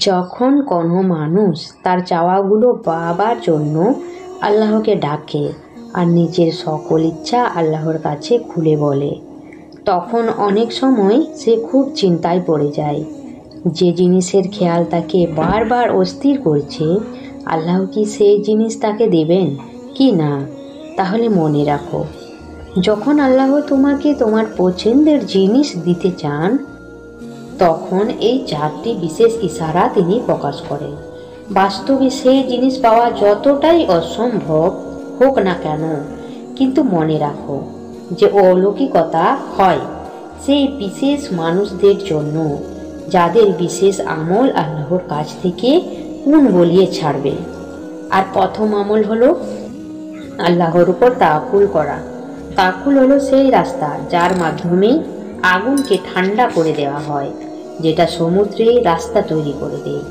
যখন কোনো মানুষ তার চাওয়াগুলো পাবার জন্য আল্লাহকে ডাকে আর নিজের সকল ইচ্ছা আল্লাহর কাছে খুলে বলে, তখন অনেক সময় সে খুব চিন্তায় পড়ে যায়। যে জিনিসের খেয়াল তাকে বারবার অস্থির করছে, আল্লাহ কি সেই জিনিস তাকে দেবেন কি না? তাহলে মনে রাখো, যখন আল্লাহ তোমাকে তোমার পছন্দের জিনিস দিতে চান, তখন এই 4টি বিশেষ ইশারা তিনি প্রকাশ করেন। বাস্তবে সেই জিনিস পাওয়া যতটাই অসম্ভব হোক না কেন, কিন্তু মনে রাখো যে অলৌকিকতা হয় সেই বিশেষ মানুষদের জন্য, যাদের বিশেষ আমল আল্লাহর কাছ থেকে কোন বলিয়ে ছাড়বে। আর প্রথম আমল হলো আল্লাহর উপর তাওয়াক্কুল করা। তাওয়াক্কুল হলো সেই রাস্তা যার মাধ্যমে আগুনকে ঠান্ডা করে দেওয়া হয়, যেটা সমুদ্রে রাস্তা তৈরি করে দেয়,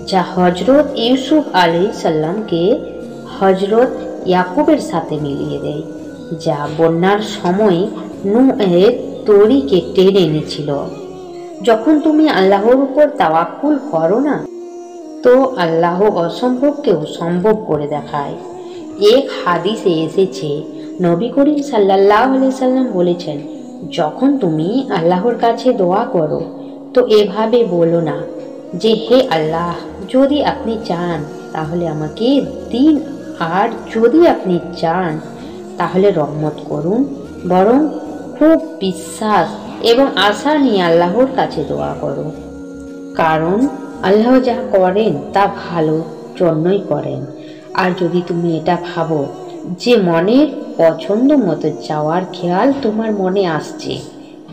যা হজরত ইউসুফ আলাইহিস সালামকে হজরত ইয়াকুবের সাথে মিলিয়ে দেয়, যা বন্যার সময় নূহের তরীকে টেনে এনেছিল। যখন তুমি আল্লাহর উপর তাওয়াক্কুল করো না, তো আল্লাহ অসম্ভবকেও সম্ভব করে দেখায়। এক হাদিসে এসেছে, নবী করিম সাল্লাল্লাহু আলাইহি সাল্লাম বলেছেন, যখন তুমি আল্লাহর কাছে দোয়া করো তো এভাবে বলো না যে, হে আল্লাহ, যদি আপনি চান তাহলে আমাকে দিন, আর যদি আপনি চান তাহলে রহমত করুন। বরং খুব বিশ্বাস এবং আশা নিয়ে আল্লাহর কাছে দোয়া করো, কারণ আল্লাহ যা করেন তা ভালো জন্যই করেন। আর যদি তুমি এটা ভাবো যে মনের পছন্দ মতো চাওয়ার খেয়াল তোমার মনে আসছে,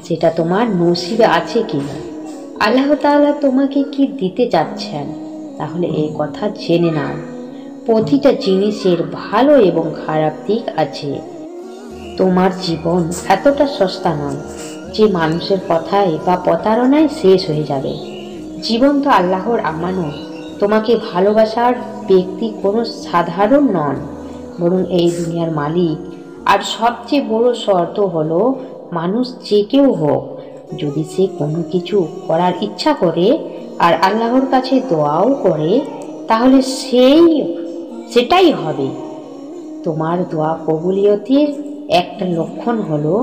সেটা তোমার নসিবে আছে কিনা, আল্লাহ তাআলা তোমাকে কি দিতে চাচ্ছেন, তাহলে এই কথা জেনে নাও, প্রতিটা জিনিসের ভালো এবং খারাপ দিক আছে। তোমার জীবন এতটা সস্তা নয় যে মানুষের কথায় বা প্রতারণায় শেষ হয়ে যাবে। জীবন তো আল্লাহর আমানত। তোমাকে ভালোবাসার ব্যক্তি কোনো সাধারণ নন, বরং এই দুনিয়ার মালিক। আর সবচেয়ে বড় শর্ত হলো, মানুষ যে কেউ হোক, যদি সে কোনো কিছু করার ইচ্ছা করে আর আল্লাহর কাছে দোয়াও করে, তাহলে সেটাই হবে। তোমার দোয়া কবুলিয়তের একটা লক্ষণ হলো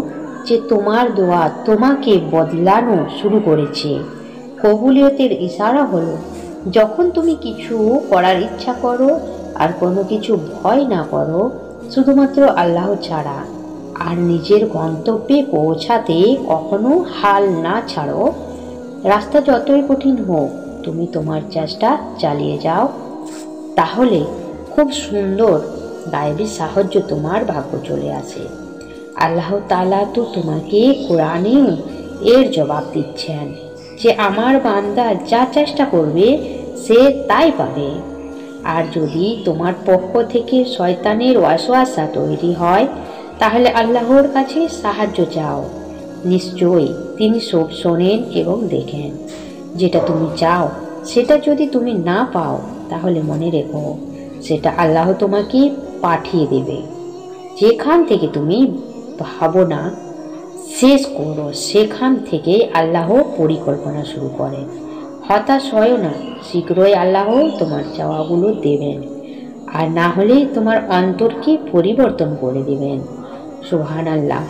যে তোমার দোয়া তোমাকে বদলানো শুরু করেছে। কবুলিয়তের ইশারা হলো, যখন তুমি কিছু করার ইচ্ছা করো আর কোনো কিছু ভয় না করো, শুধুমাত্র আল্লাহ ছাড়া, আর নিজের গন্তব্যে পৌঁছাতে কখনো হাল না ছাড়ো। রাস্তা যতই কঠিন হোক, তুমি তোমার চেষ্টা চালিয়ে যাও, তাহলে খুব সুন্দর গায়েবী সাহায্য তোমার ভাগ্য চলে আসে। আল্লাহ তাআলা তো তোমাকে কোরআনেও এর জবাব দিচ্ছেন যে, আমার বান্দা যা চেষ্টা করবে সে তাই পাবে। আর যদি তোমার পক্ষ থেকে শয়তানের ওয়াসওয়াসা তৈরি হয়, তাহলে আল্লাহর কাছে সাহায্য চাও। নিশ্চয়ই তিনি সব শোনেন এবং দেখেন। যেটা তুমি চাও সেটা যদি তুমি না পাও, তাহলে মনে রেখো, সেটা আল্লাহ তোমাকে পাঠিয়ে দেবে। যেখান থেকে তুমি ভাবনা শেষ করো, সেখান থেকে আল্লাহ পরিকল্পনা শুরু করেন। হতাশ হয় না, শীঘ্রই আল্লাহ তোমার চাওয়াগুলো দেবেন, আর না হলে তোমার অন্তরকে পরিবর্তন করে দেবেন। সুবহানাল্লাহ।